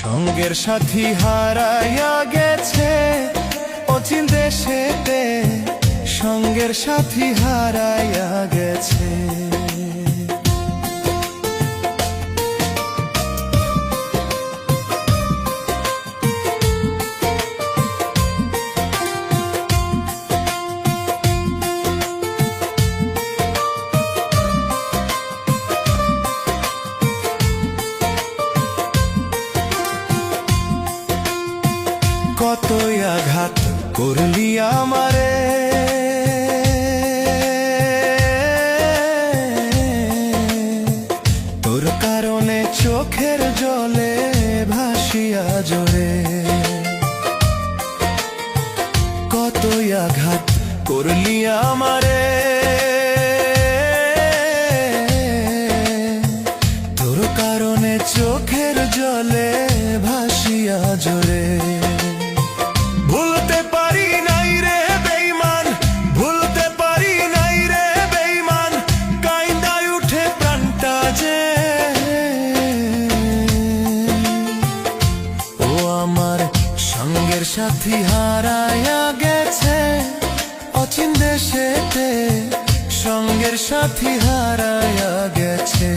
সঙ্গের সাথী হারাইয়া গেছে অচিন দেশেতে, সঙ্গের সাথী হারাইয়া গেছে। কতই আঘাত করলি আমারে, তোর কারণে চোখের জলে ভাসিয়া জোরে। কতই আঘাত করলি আমারে, তোর কারণে চোখের জলে ভাসিয়া জোরে। ভুলতে পারি নাই রে বেঈমান, ভুলতে পারি নাই রে বেঈমান, কাইন্দায় উঠে প্রাণটা যে। ও আমার সঙ্গের সাথী হারাইয়া গেছে অচিন দেশেতে, সঙ্গের সাথী হারাইয়া গেছে।